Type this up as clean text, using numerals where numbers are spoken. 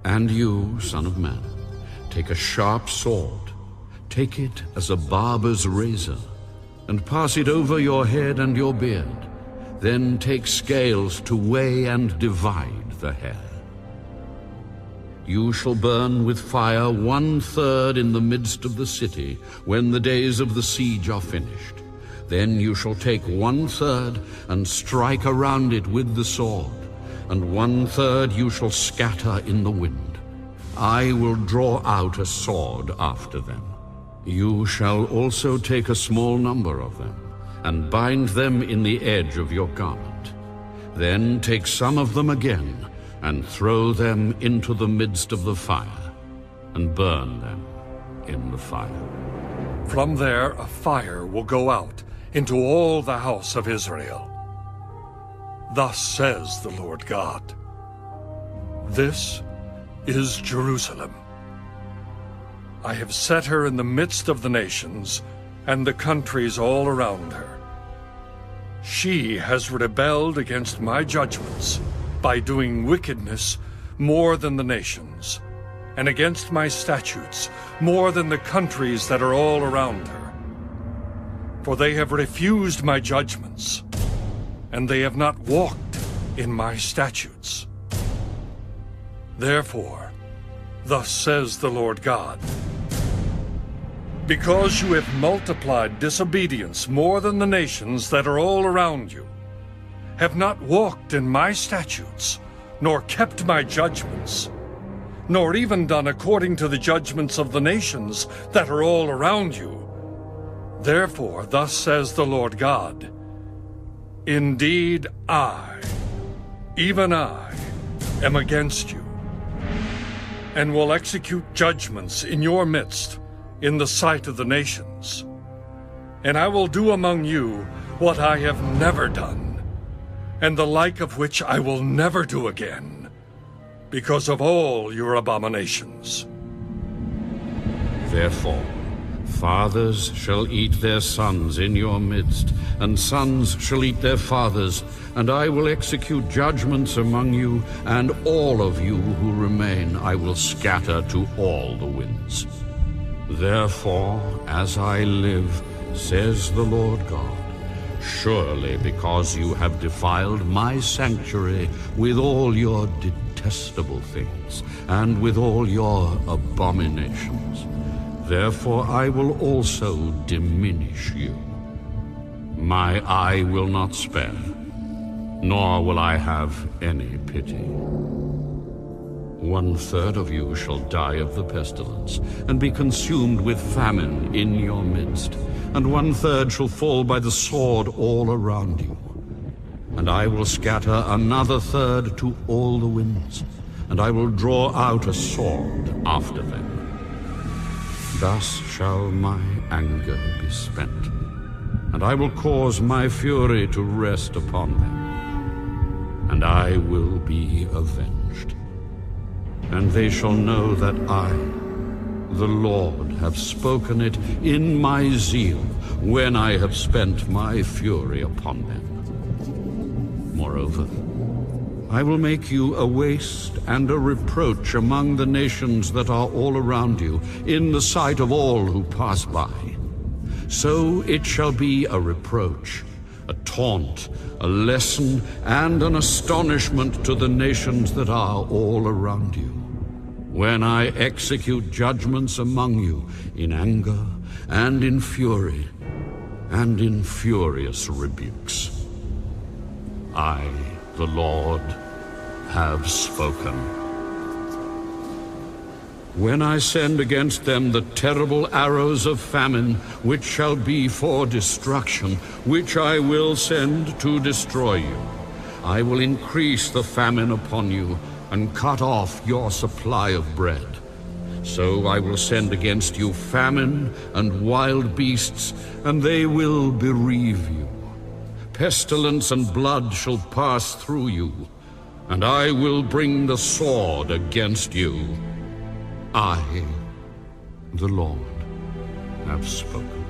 And you, son of man, take a sharp sword, take it as a barber's razor, and pass it over your head and your beard. Then take scales to weigh and divide the hair. You shall burn with fire 1/3 in the midst of the city, when the days of the siege are finished. Then you shall take 1/3 and strike around it with the sword, and 1/3 you shall scatter in the wind. I will draw out a sword after them. You shall also take a small number of them, and bind them in the edge of your garment. Then take some of them again, and throw them into the midst of the fire, and burn them in the fire. From there a fire will go out into all the house of Israel. Thus says the Lord God. This is Jerusalem. I have set her in the midst of the nations and the countries all around her. She has rebelled against my judgments by doing wickedness more than the nations, and against my statutes more than the countries that are all around her. For they have refused my judgments, and they have not walked in my statutes. Therefore, thus says the Lord God, because you have multiplied disobedience more than the nations that are all around you, have not walked in my statutes, nor kept my judgments, nor even done according to the judgments of the nations that are all around you. Therefore, thus says the Lord God, indeed I, even I, am against you, and will execute judgments in your midst in the sight of the nations. And I will do among you what I have never done, and the like of which I will never do again, because of all your abominations. Therefore, fathers shall eat their sons in your midst, and sons shall eat their fathers, and I will execute judgments among you, and all of you who remain I will scatter to all the winds. Therefore, as I live, says the Lord God, surely because you have defiled my sanctuary with all your detestable things, and with all your abominations, therefore I will also diminish you. My eye will not spare, nor will I have any pity. 1/3 of you shall die of the pestilence, and be consumed with famine in your midst, and 1/3 shall fall by the sword all around you. And I will scatter another 1/3 to all the winds, and I will draw out a sword after them. Thus shall my anger be spent, and I will cause my fury to rest upon them, and I will be avenged. And they shall know that I, the Lord, have spoken it in my zeal, when I have spent my fury upon them. Moreover, I will make you a waste and a reproach among the nations that are all around you, in the sight of all who pass by. So it shall be a reproach, a taunt, a lesson, and an astonishment to the nations that are all around you, when I execute judgments among you in anger and in fury and in furious rebukes. I, the Lord, have spoken. When I send against them the terrible arrows of famine, which shall be for destruction, which I will send to destroy you, I will increase the famine upon you, and cut off your supply of bread. So I will send against you famine and wild beasts, and they will bereave you. Pestilence and blood shall pass through you, and I will bring the sword against you. I, the Lord, have spoken.